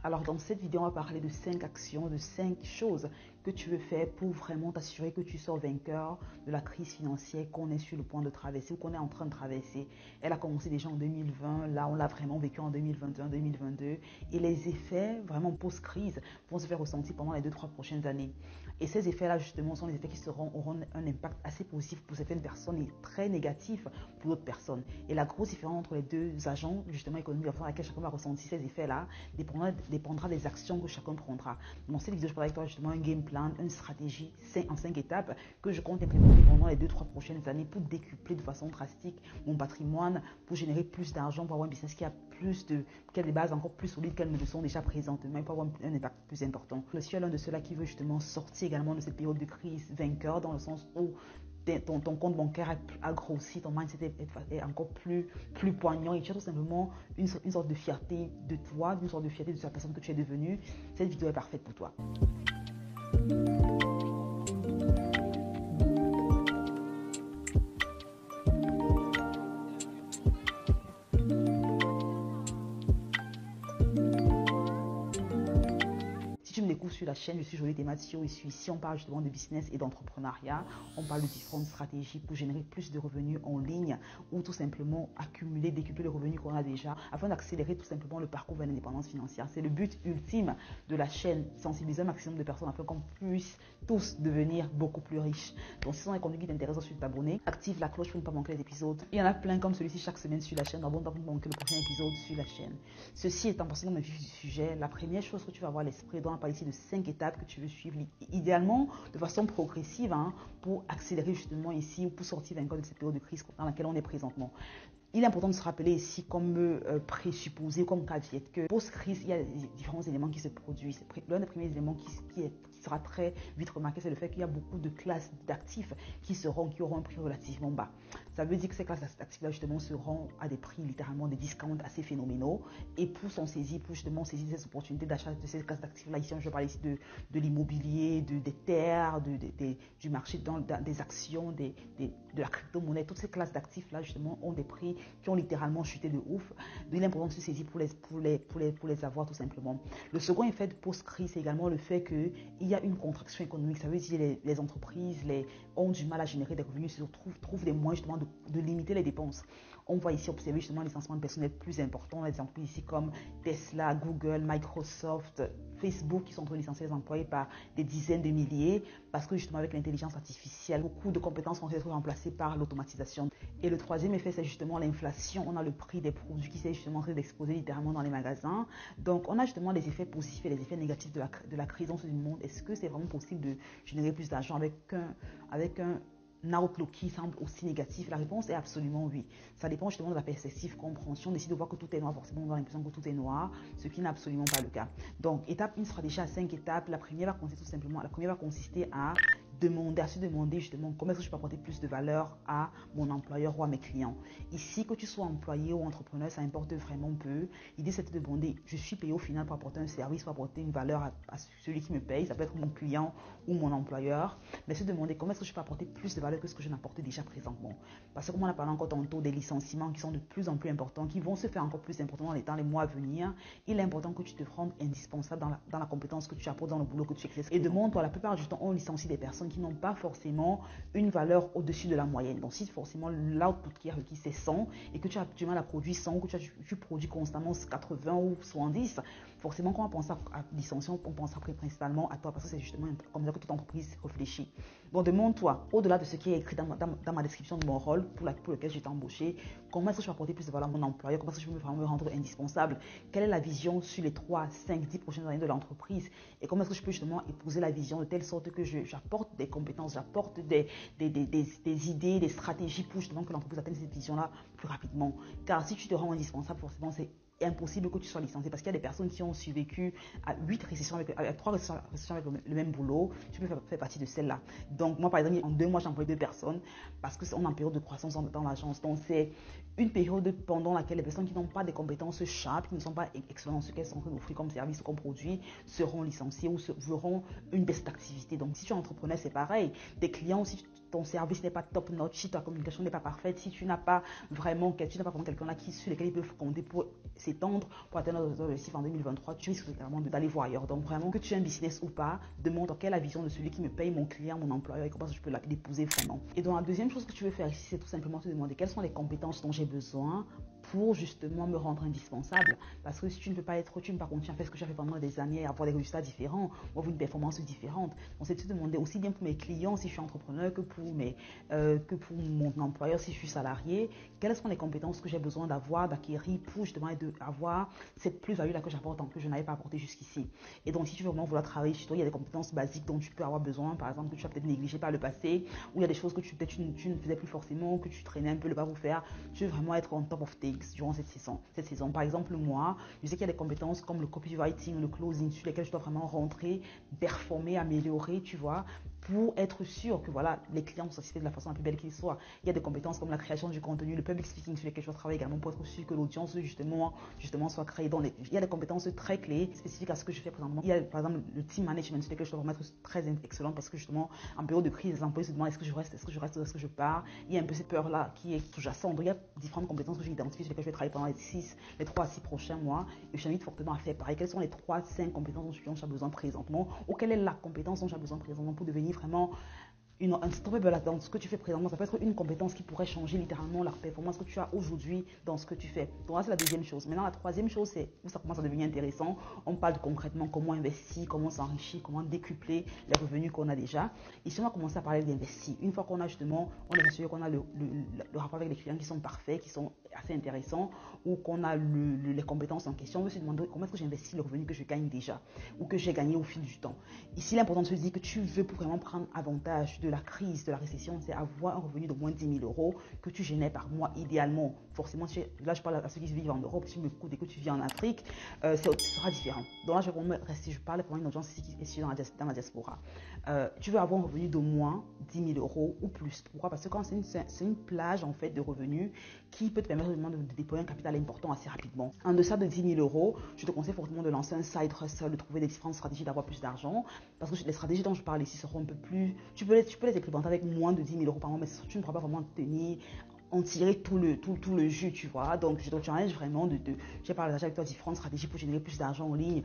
Alors dans cette vidéo, on va parler de 5 actions, de 5 choses que tu veux faire pour vraiment t'assurer que tu sors vainqueur de la crise financière qu'on est sur le point de traverser ou qu'on est en train de traverser. Elle a commencé déjà en 2020, là on l'a vraiment vécu en 2021, 2022 et les effets vraiment post-crise vont se faire ressentir pendant les 2-3 prochaines années. Et ces effets-là justement sont les effets qui auront un impact assez positif pour certaines personnes et très négatif pour d'autres personnes. Et la grosse différence entre les deux agents justement économiques dans laquelle chacun va ressentir ces effets-là dépendra des actions que chacun prendra. Dans cette vidéo, je parle avec toi justement un game plan, une stratégie en 5 étapes que je compte implémenter pendant les 2-3 prochaines années pour décupler de façon drastique mon patrimoine, pour générer plus d'argent, pour avoir un business qui a des bases encore plus solides qu'elles ne le sont déjà présentement et pour avoir un impact plus important. Je suis l'un de ceux-là qui veut justement sortir également de cette période de crise vainqueur dans le sens où ton compte bancaire a grossi, ton mindset est encore plus poignant et tu as tout simplement une sorte de fierté de toi, une sorte de fierté de la personne que tu es devenue. Cette vidéo est parfaite pour toi. Si tu me découvres sur la chaîne, je suis Jolie Dematio et ici on parle justement de business et d'entrepreneuriat. On parle de différentes stratégies pour générer plus de revenus en ligne ou tout simplement décupler les revenus qu'on a déjà afin d'accélérer tout simplement le parcours vers l'indépendance financière. C'est le but ultime de la chaîne, sensibiliser un maximum de personnes afin qu'on puisse tous devenir beaucoup plus riches. Donc si ce sont des contenus qui t'intéressent, ensuite t'abonner, active la cloche pour ne pas manquer les épisodes. Il y en a plein comme celui-ci chaque semaine sur la chaîne, donc pour ne pas manquer le prochain épisode sur la chaîne. Ceci étant passé dans le vif du sujet, la première chose que tu vas avoir à l'esprit, on parle ici de 5 étapes que tu veux suivre, idéalement de façon progressive pour accélérer justement ici ou pour sortir vainqueur de cette période de crise dans laquelle on est présentement. Il est important de se rappeler ici comme présupposé, comme caveat, que post-crise, il y a différents éléments qui se produisent. L'un des premiers éléments qui sera très vite remarqué, c'est le fait qu'il y a beaucoup de classes d'actifs qui auront un prix relativement bas. Ça veut dire que ces classes d'actifs-là, justement, seront à des prix, littéralement, des discounts assez phénoménaux. Et pour justement saisir ces opportunités d'achat de ces classes d'actifs-là, ici, je parle ici de l'immobilier, des terres, du marché des actions, de la crypto-monnaie. Toutes ces classes d'actifs-là, justement, ont des prix qui ont littéralement chuté de ouf. Il est important de se saisir pour les avoir tout simplement. Le second effet de post-crise, c'est également le fait qu'il y a une contraction économique. Ça veut dire que les entreprises ont du mal à générer des revenus, trouvent des moyens justement de limiter les dépenses. On va ici observer justement les licenciements de personnel plus importants, des entreprises ici comme Tesla, Google, Microsoft, Facebook qui sont en train de licencier les employés par des dizaines de milliers parce que justement avec l'intelligence artificielle, beaucoup de compétences vont être remplacées par l'automatisation. Et le troisième effet, c'est justement l'inflation. On a le prix des produits qui s'est justement en train d'exploser littéralement dans les magasins. Donc on a justement les effets positifs et les effets négatifs de la crise dans ce monde. Est-ce que c'est vraiment possible de générer plus d'argent avec un outlook qui semble aussi négatif? La réponse est absolument oui. Ça dépend justement de la perspective, compréhension. On décide de voir que tout est noir, forcément on a l'impression que tout est noir, ce qui n'est absolument pas le cas. Donc une stratégie à 5 étapes. La première va consister à se demander justement comment est-ce que je peux apporter plus de valeur à mon employeur ou à mes clients. Ici, que tu sois employé ou entrepreneur, ça importe vraiment peu. L'idée, c'est de demander, je suis payé au final pour apporter un service, pour apporter une valeur à celui qui me paye. Ça peut être mon client ou mon employeur. Mais se demander comment est-ce que je peux apporter plus de valeur que ce que je n'apportais déjà présentement. Parce que comme on a parlé encore tantôt des licenciements qui sont de plus en plus importants, qui vont se faire encore plus importants dans les mois à venir, il est important que tu te rendes indispensable dans la compétence que tu apportes dans le boulot que tu exerces. Et demande-toi, la plupart du temps, on licencie des personnes qui n'ont pas forcément une valeur au-dessus de la moyenne. Donc si forcément l'output qui est requis c'est 100 et que tu as du mal à produire 100 ou que tu produis constamment 80 ou 70, forcément quand on pense à licencier, on pense principalement à toi parce que c'est justement comme ça que toute entreprise réfléchit. Donc demande-toi, au-delà de ce qui est écrit dans ma description de mon rôle pour lequel j'ai été embauché, comment est-ce que je peux apporter plus de valeur à mon employeur, comment est-ce que je peux vraiment me rendre indispensable, quelle est la vision sur les 3, 5, 10 prochaines années de l'entreprise et comment est-ce que je peux justement épouser la vision de telle sorte que j'apporte des compétences, j'apporte des idées, des stratégies pour justement que l'entreprise atteigne cette vision-là plus rapidement. Car si tu te rends indispensable, forcément c'est impossible que tu sois licencié parce qu'il y a des personnes qui ont survécu à 3 récessions avec le même boulot. Tu peux faire partie de celle-là. Donc moi par exemple en 2 mois j'ai employé 2 personnes parce qu'on est en période de croissance dans l'agence. Donc c'est une période pendant laquelle les personnes qui n'ont pas des compétences sharp, qui ne sont pas excellentes dans ce qu'elles sont en train d'offrir comme service ou comme produit, seront licenciées ou verront une baisse d'activité. Donc si tu es entrepreneur, c'est pareil. Tes clients, si ton service n'est pas top notch, si ta communication n'est pas parfaite, si tu n'as pas vraiment quelqu'un là sur lequel ils peuvent compter pour s'étendre pour atteindre nos objectifs en 2023, tu risques également d'aller voir ailleurs. Donc vraiment, que tu aies un business ou pas, demande quelle est la vision de celui qui me paye, mon client, mon employeur, et comment je peux l'épouser vraiment. Et donc la deuxième chose que tu veux faire ici, c'est tout simplement te demander quelles sont les compétences dont j'ai besoin pour justement me rendre indispensable. Parce que si tu ne peux pas continuer à faire ce que j'ai fait pendant des années et avoir des résultats différents ou avoir une performance différente. Donc c'est de se demander aussi bien pour mes clients si je suis entrepreneur que pour mon employeur si je suis salarié, quelles sont les compétences que j'ai besoin d'acquérir pour justement avoir cette plus-value là que j'apporte que je n'avais pas apporté jusqu'ici. Et donc si tu veux vraiment vouloir travailler sur toi, il y a des compétences basiques dont tu peux avoir besoin, par exemple que tu as peut-être négligé par le passé, ou il y a des choses que tu ne faisais plus forcément, que tu traînais un peu le pas pour faire. Tu veux vraiment être on top of things durant cette saison. Par exemple, moi, je sais qu'il y a des compétences comme le copywriting, le closing, sur lesquelles je dois vraiment rentrer, performer, améliorer, tu vois, pour être sûr que voilà, les clients sont satisfaits de la façon la plus belle qu'ils soient. Il y a des compétences comme la création du contenu, le public speaking sur lesquels je dois travailler également pour être sûr que l'audience justement soit créée. Il y a des compétences très clés, spécifiques à ce que je fais présentement. Il y a par exemple le team management sur lesquels je dois vraiment être très excellent parce que justement en période de crise, les employés se demandent est-ce que je reste, est-ce que je pars. Il y a un peu cette peur-là qui est sous-jacente. Il y a différentes compétences que j'ai identifiées sur lesquelles je vais travailler pendant les 3 à 6 prochains mois. Et je t'invite fortement à faire pareil. Quelles sont les 3 à 5 compétences dont tu as besoin présentement ou quelle est la compétence dont tu as besoin présentement pour devenir vraiment unstoppable dans ce que tu fais présentement. Ça peut être une compétence qui pourrait changer littéralement la performance que tu as aujourd'hui dans ce que tu fais. Donc là, c'est la deuxième chose. Maintenant, la troisième chose, c'est où ça commence à devenir intéressant. On parle de concrètement comment investir, comment s'enrichir, comment décupler les revenus qu'on a déjà. Ici, on va commencer à parler d'investir. Une fois qu'on a justement, on est assuré qu'on a le rapport avec les clients qui sont parfaits, qui sont assez intéressants, ou qu'on a les compétences en question, on veut se demander comment est-ce que j'investis le revenu que je gagne déjà, ou que j'ai gagné au fil du temps. Ici, l'important de se dire que tu veux pour vraiment prendre avantage de la crise, de la récession, c'est avoir un revenu de moins de 10 000 euros que tu génères par mois idéalement. Forcément, là je parle à ceux qui vivent en Europe, si tu m'écoutes et que tu vis en Afrique, ce sera différent. Donc là, je parle pour une audience qui est dans la diaspora. Tu veux avoir un revenu de moins 10 000 euros ou plus. Pourquoi? Parce que quand c'est une plage en fait de revenus qui peut te permettre de déployer un capital important assez rapidement. En deçà de 10 000 euros, je te conseille fortement de lancer un side hustle, de trouver des différentes stratégies d'avoir plus d'argent. Parce que les stratégies dont je parle ici seront un peu plus... Tu peux les expérimenter avec moins de 10 000 euros par mois, mais tu ne pourras pas vraiment tenir... en tirer tout le jus, tu vois. Donc, je te challenge vraiment j'ai partagé avec toi différentes stratégies pour générer plus d'argent en ligne.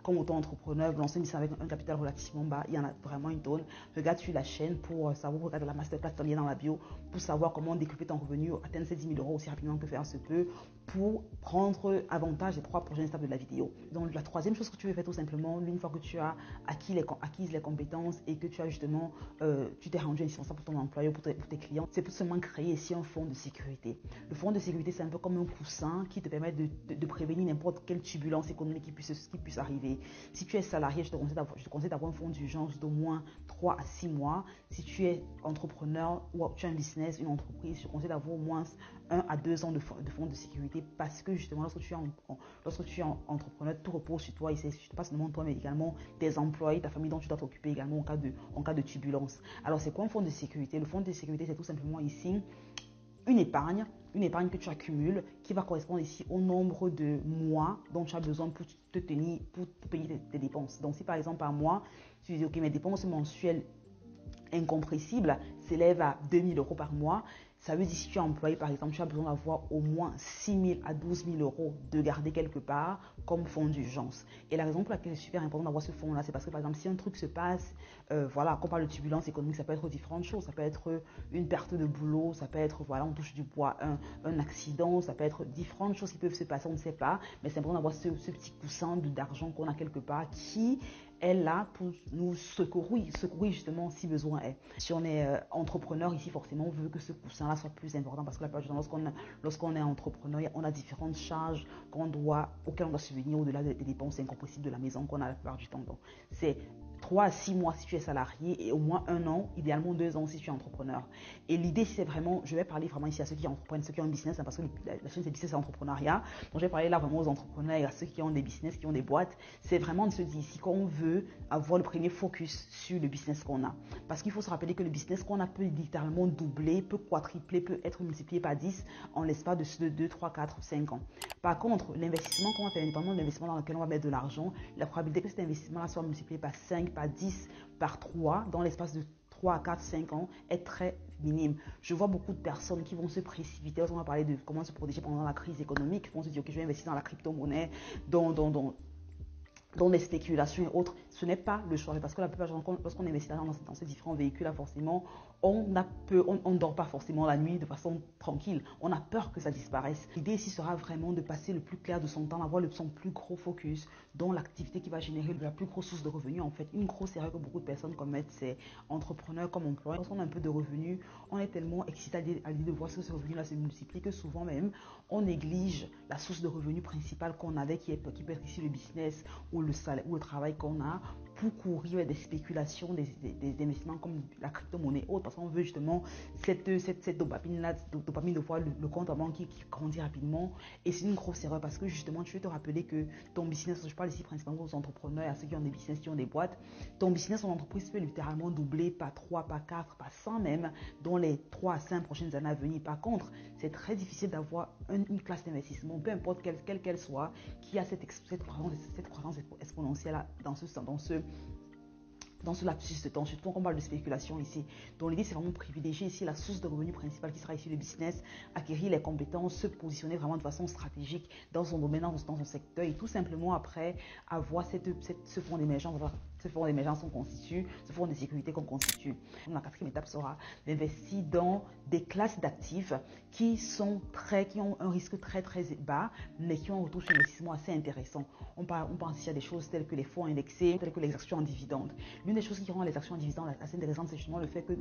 Comme auto-entrepreneur, lancer ça avec un capital relativement bas, il y en a vraiment une tonne. Regarde sur la chaîne pour savoir, regarde la masterclass, ton lien dans la bio, pour savoir comment décupler ton revenu, atteindre ces 10 000 euros aussi rapidement que faire se peut, pour prendre avantage des 3 prochaines étapes de la vidéo. Donc, la troisième chose que tu veux faire tout simplement, une fois que tu as acquis les compétences et que tu as justement, tu t'es rendu indispensable pour ton employeur, pour tes clients, c'est tout simplement créer ici un fonds de sécurité. Le fonds de sécurité, c'est un peu comme un coussin qui te permet de prévenir n'importe quelle turbulence économique qui puisse arriver. Si tu es salarié, je te conseille d'avoir un fonds d'urgence d'au moins 3 à 6 mois. Si tu es entrepreneur ou tu as un business, une entreprise, je te conseille d'avoir au moins 1 à 2 ans de fonds de sécurité parce que justement, lorsque tu es entrepreneur, tout repose sur toi. Et c'est pas seulement toi, mais également tes employés, ta famille dont tu dois t'occuper également en cas de turbulence. Alors, c'est quoi un fonds de sécurité? Le fonds de sécurité, c'est tout simplement ici une épargne que tu accumules qui va correspondre ici au nombre de mois dont tu as besoin pour te tenir, pour payer tes dépenses. Donc, si par exemple par mois, tu dis, ok, mes dépenses mensuelles incompressibles s'élèvent à 2 000 euros par mois, ça veut dire si tu es employé, par exemple, tu as besoin d'avoir au moins 6 000 à 12 000 euros de garder quelque part comme fonds d'urgence. Et la raison pour laquelle c'est super important d'avoir ce fonds-là, c'est parce que, par exemple, si un truc se passe, voilà, quand on parle de turbulence économique, ça peut être différentes choses. Ça peut être une perte de boulot, ça peut être, voilà, on touche du bois, un accident, ça peut être différentes choses qui peuvent se passer, on ne sait pas. Mais c'est important d'avoir ce petit coussin d'argent qu'on a quelque part qui est là pour nous secourir justement si besoin est. Si on est entrepreneur ici, forcément, on veut que ce coussin-là soit plus important parce que la plupart du temps, lorsqu'on est entrepreneur, on a différentes charges auxquelles on doit subvenir au-delà des dépenses incompressibles de la maison qu'on a la plupart du temps. Donc, c'est 3 à 6 mois si tu es salarié et au moins 1 an, idéalement 2 ans si tu es entrepreneur. Et l'idée, c'est vraiment, je vais parler vraiment ici à ceux qui entreprennent, ceux qui ont un business, hein, parce que la chaîne c'est business et entrepreneuriat. Donc je vais parler là vraiment aux entrepreneurs et à ceux qui ont des business, qui ont des boîtes. C'est vraiment de se dire ici qu'on veut avoir le premier focus sur le business qu'on a. Parce qu'il faut se rappeler que le business qu'on a peut littéralement doubler, peut quadrupler, peut être multiplié par 10 en l'espace de 2, 3, 4, 5 ans. Par contre, l'investissement qu'on va faire, indépendamment de l'investissement dans lequel on va mettre de l'argent, la probabilité que cet investissement-là soit multiplié par 5, par 10, par 3 dans l'espace de 3 à 4, 5 ans est très minime. Je vois beaucoup de personnes qui vont se précipiter. On va parler de comment se protéger pendant la crise économique. Ils vont se dire que je vais investir dans la crypto-monnaie, dans les spéculations et autres. Ce n'est pas le choix, parce que la plupart du temps, lorsqu'on investit dans ces différents véhicules-là, forcément, on ne dort pas forcément la nuit de façon tranquille. On a peur que ça disparaisse. L'idée ici sera vraiment de passer le plus clair de son temps, d'avoir son plus gros focus dans l'activité qui va générer la plus grosse source de revenus. En fait, une grosse erreur que beaucoup de personnes commettent, c'est entrepreneurs comme employeurs. Lorsqu'on a un peu de revenus, on est tellement excité à l'idée de voir ce que ce revenu-là se multiplie que souvent même, on néglige la source de revenus principale qu'on avait, qui peut être ici le business ou le salaire ou le travail qu'on a, pour courir des spéculations, des investissements comme la crypto-monnaie autre, parce qu'on veut justement cette dopamine-là, dopamine de voir le compte en banque qui grandit rapidement. Et c'est une grosse erreur, parce que justement, tu veux te rappeler que ton business, je parle ici principalement aux entrepreneurs et à ceux qui ont des business, qui ont des boîtes, ton business, ton entreprise peut littéralement doubler par 3, par 4, par 100 même, dans les 3 à 5 prochaines années à venir. Par contre, c'est très difficile d'avoir une classe d'investissement, peu importe quelle qu'elle soit, qui a cette croissance exponentielle dans ce lapsus de temps, surtout quand on parle de spéculation ici. Donc l'idée, c'est vraiment privilégier ici la source de revenus principale qui sera ici le business, acquérir les compétences, se positionner vraiment de façon stratégique dans son domaine, dans son secteur, et tout simplement après avoir ce fonds d'émergence. Ce fonds d'émergence qu'on constitue, ce fonds de sécurité qu'on constitue. La quatrième étape sera d'investir dans des classes d'actifs qui ont un risque très très bas, mais qui ont un retour sur investissement assez intéressant. On pense ici à des choses telles que les fonds indexés, telles que les actions en dividendes. L'une des choses qui rend les actions en dividendes assez intéressantes, c'est justement le fait que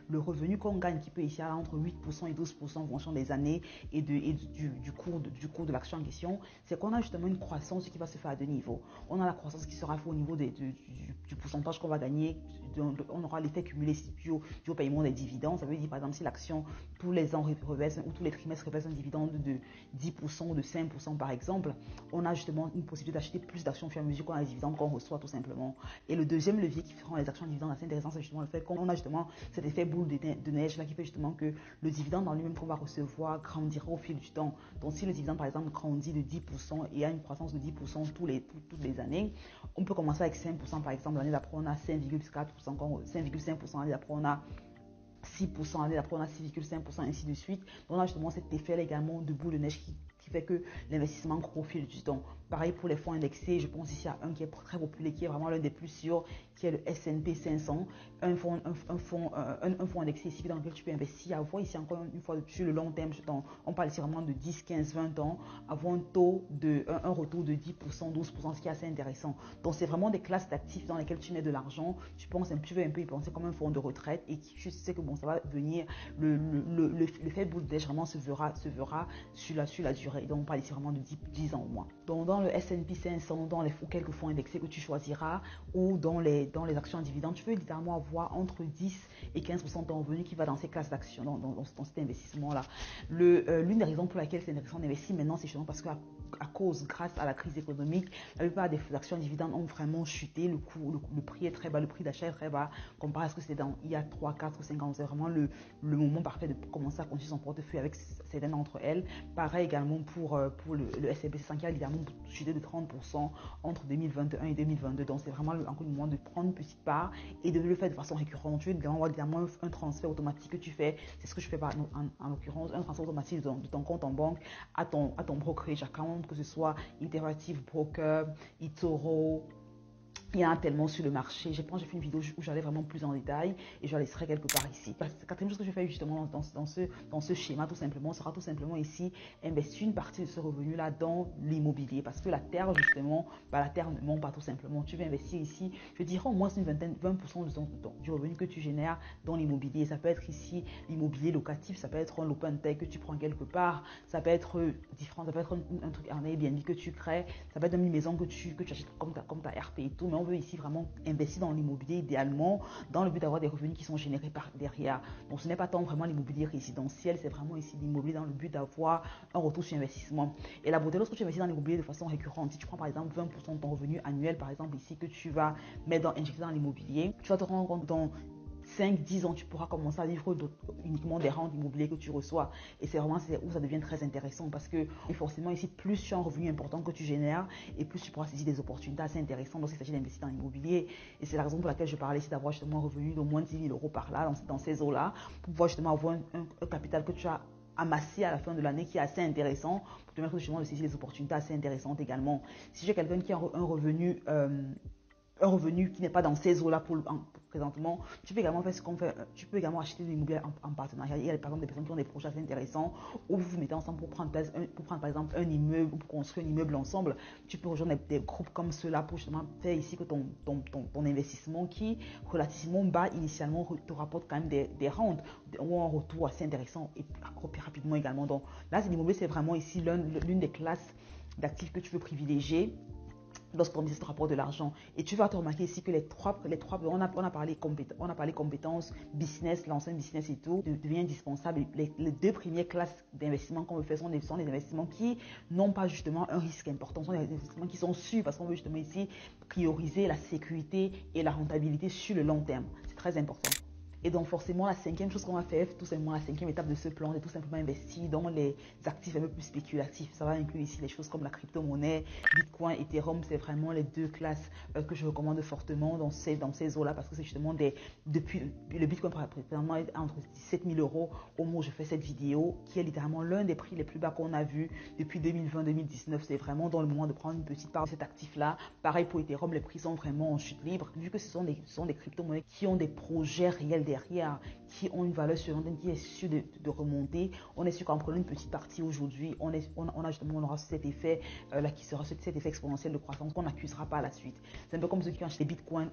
le revenu qu'on gagne, qui peut ici aller entre 8% et 12% en fonction des années et du cours de l'action en question, c'est qu'on a justement une croissance qui va se faire à deux niveaux. On a la croissance qui sera faite au niveau du pourcentage qu'on va gagner. On aura l'effet cumulé dû au paiement des dividendes. Ça veut dire, par exemple, si l'action tous les ans reverse ou tous les trimestres reverse un dividende de 10% ou de 5% par exemple, on a justement une possibilité d'acheter plus d'actions au fur et à mesure qu'on a les dividendes qu'on reçoit tout simplement. Et le deuxième levier qui rend les actions en dividendes assez intéressant, c'est justement le fait qu'on a justement cet effet boule de neige là qui fait justement que le dividende en lui-même qu'on va recevoir grandira au fil du temps. Donc si le dividende par exemple grandit de 10% et a une croissance de 10% toutes les années, on peut commencer avec 5% par exemple, l'année d'après on a 5,4%, 5,5%, l'année d'après on a 6%, l'année d'après on a 6,5%, ainsi de suite. Donc on a justement cet effet là également de boule de neige qui fait que l'investissement gros au fil du temps. Pareil pour les fonds indexés, je pense ici à un qui est très populaire, qui est vraiment l'un des plus sûrs, qui est le S&P 500, un fonds indexé ici dans lequel tu peux investir, avoir ici encore une fois sur le long terme, on parle ici vraiment de 10, 15, 20 ans, avoir un retour de 10%, 12%, ce qui est assez intéressant. Donc c'est vraiment des classes d'actifs dans lesquelles tu mets de l'argent, tu veux un peu y penser comme un fonds de retraite, et tu sais que bon, ça va venir, le fait boule de neige vraiment se verra sur la durée. Donc on parle ici vraiment de 10 ans au moins. Donc dans le S&P 500, dans quelques fonds indexés que tu choisiras, ou dans les actions en dividendes, tu peux littéralement avoir entre 10 et 15% de ton revenu qui va dans ces classes d'actions, dans cet investissement-là. L'une des raisons pour laquelle c'est intéressant d'investir maintenant, c'est justement parce que grâce à la crise économique, la plupart des actions en dividendes ont vraiment chuté, le prix est très bas, le prix d'achat est très bas, comparé à ce que c'était il y a 3, 4, 5 ans. C'est vraiment le moment parfait de commencer à construire son portefeuille avec certaines d'entre elles. Pareil également pour le S&P 500 qui a évidemment chuté de 30% entre 2021 et 2022. Donc c'est vraiment encore le moment de prendre une petite part et de le faire de façon récurrente. Tu veux évidemment un transfert automatique que tu fais. C'est ce que je fais en l'occurrence, un transfert automatique de ton compte en banque à ton brokerage account, que ce soit Interactive Broker, eToro. Il y en a tellement sur le marché. J'ai fait une vidéo où j'allais vraiment plus en détail et je la laisserai quelque part ici. La quatrième chose que je fais justement dans ce schéma tout simplement sera tout simplement ici investir une partie de ce revenu-là dans l'immobilier, parce que la terre justement, la terre ne ment pas tout simplement. Tu veux investir ici, je dirais au moins 20% du revenu que tu génères dans l'immobilier. Ça peut être ici l'immobilier locatif, ça peut être un open tech que tu prends quelque part, ça peut être différent, ça peut être un truc en Airbnb que tu crées, ça peut être une maison que tu achètes comme ta RP et tout, mais on veut ici vraiment investir dans l'immobilier idéalement dans le but d'avoir des revenus qui sont générés par derrière. Donc ce n'est pas tant vraiment l'immobilier résidentiel, c'est vraiment ici l'immobilier dans le but d'avoir un retour sur investissement. Et la beauté, lorsque tu investis dans l'immobilier de façon récurrente, si tu prends par exemple 20% de ton revenu annuel, par exemple ici, que tu vas injecter dans l'immobilier, tu vas te rendre compte dans 5-10 ans, tu pourras commencer à vivre uniquement des rentes immobilières que tu reçois. Et c'est vraiment où ça devient très intéressant parce que forcément ici, plus tu as un revenu important que tu génères et plus tu pourras saisir des opportunités assez intéressantes lorsqu'il s'agit d'investir dans l'immobilier. Et c'est la raison pour laquelle je parlais ici d'avoir justement un revenu d'au moins 10 000 euros par là, dans ces eaux-là, pour pouvoir justement avoir un capital que tu as amassé à la fin de l'année qui est assez intéressant pour te permettre justement de saisir des opportunités assez intéressantes également. Si j'ai quelqu'un qui a un revenu qui n'est pas dans ces eaux-là présentement, tu peux également faire ce qu'on fait, tu peux également acheter de l'immobilier en partenariat. Il y a par exemple des personnes qui ont des projets assez intéressants où vous vous mettez ensemble pour prendre par exemple un immeuble ou pour construire un immeuble ensemble. Tu peux rejoindre des groupes comme ceux-là pour justement faire ici que ton investissement qui relativement bas initialement te rapporte quand même des rentes ou un retour assez intéressant et rapidement également. Donc là, l'immobilier, c'est vraiment ici l'une des classes d'actifs que tu veux privilégier lorsque ton business te rapporte de l'argent. Et tu vas te remarquer ici que les trois on a parlé compétences, business, lancer un business et tout, devient indispensable. Les deux premières classes d'investissement qu'on veut faire sont des investissements qui n'ont pas justement un risque important, sont des investissements qui sont sûrs parce qu'on veut justement ici prioriser la sécurité et la rentabilité sur le long terme. C'est très important. Et donc forcément, la cinquième chose qu'on va faire, tout simplement la cinquième étape de ce plan, c'est tout simplement investir dans les actifs un peu plus spéculatifs. Ça va inclure ici les choses comme la crypto-monnaie, Bitcoin, Ethereum. C'est vraiment les deux classes que je recommande fortement dans ces eaux-là parce que c'est justement depuis le Bitcoin présentement est entre 17 000 euros au moment où je fais cette vidéo, qui est littéralement l'un des prix les plus bas qu'on a vu depuis 2020-2019. C'est vraiment dans le moment de prendre une petite part de cet actif-là. Pareil pour Ethereum, les prix sont vraiment en chute libre vu que ce sont des crypto-monnaies qui ont des projets réels derrière, qui ont une valeur secondaire qui est sûre de remonter. On est sûr qu'en prenant une petite partie aujourd'hui, on aura cet effet là qui sera cet effet exponentiel de croissance qu'on n'accusera pas à la suite. C'est un peu comme ceux qui ont acheté Bitcoin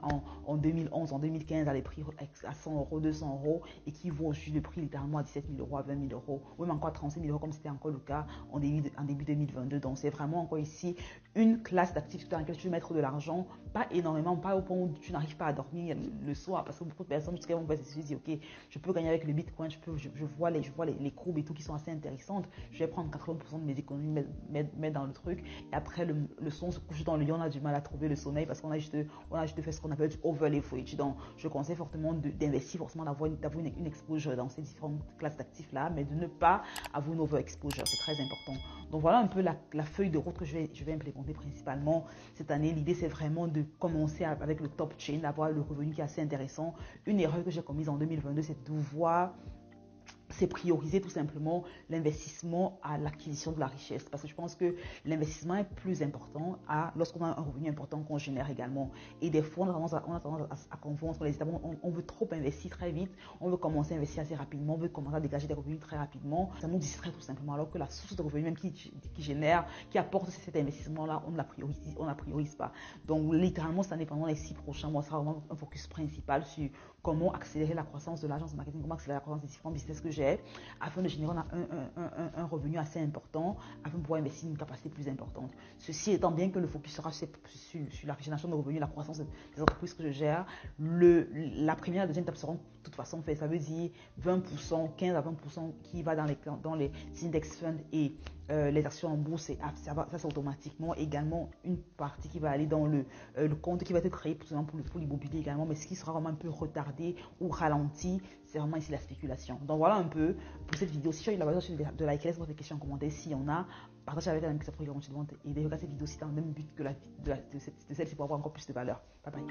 en 2011, en 2015 à des prix à 100 euros, 200 euros et qui vont aujourd'hui le prix littéralement à 17 000 euros, à 20 000 euros, ou même encore à 36 000 euros comme c'était encore le cas en début 2022. Donc c'est vraiment encore ici une classe d'actifs dans laquelle tu veux mettre de l'argent, pas énormément, pas au point où tu n'arrives pas à dormir le soir parce que beaucoup de personnes jusqu'à vont se dire ok, je peux gagner avec le Bitcoin, je vois les courbes et tout qui sont assez intéressantes, je vais prendre 80% de mes économies, mettre dans le truc et après le son se couche dans le lit, on a du mal à trouver le sommeil parce qu'on a juste fait ce qu'on appelle du over-leverage. Donc je conseille fortement d'investir, forcément d'avoir une exposure dans ces différentes classes d'actifs là, mais de ne pas avoir une over-exposure, c'est très important. Donc voilà un peu la feuille de route que je vais implémenter principalement cette année. L'idée c'est vraiment de commencer avec le top chain, d'avoir le revenu qui est assez intéressant. Une erreur que j'ai commise en 2022, c'est de voir c'est prioriser tout simplement l'investissement à l'acquisition de la richesse. Parce que je pense que l'investissement est plus important lorsqu'on a un revenu important qu'on génère également. Et des fois, on a tendance à confondre entre les étapes. On veut trop investir très vite, on veut commencer à investir assez rapidement, on veut commencer à dégager des revenus très rapidement. Ça nous distrait tout simplement. Alors que la source de revenus même qui génère, qui apporte cet investissement-là, on ne la priorise pas. Donc littéralement, cette année, pendant les 6 prochains mois, ça sera vraiment un focus principal sur comment accélérer la croissance de l'agence de marketing, comment accélérer la croissance des différents business que j'ai afin de générer un revenu assez important, afin de pouvoir investir une capacité plus importante. Ceci étant bien que le focus sera sur la génération de revenus, la croissance des entreprises que je gère, la première et la deuxième étape seront de toute façon faites. Ça veut dire 20%, 15 à 20% qui va dans les index funds et les actions en bourse, ça c'est automatiquement également une partie qui va aller dans le compte qui va être créé pour l'immobilier également, mais ce qui sera vraiment un peu retardé ou ralenti, c'est vraiment ici la spéculation. Donc voilà un peu pour cette vidéo. Si tu as eu la valeur de liker, laisse-moi tes questions en commentaire s'il y en a. Partage avec un ami qui s'appelle et de regarder cette vidéo si tu as le même but que de celle-ci pour avoir encore plus de valeur. Bye bye.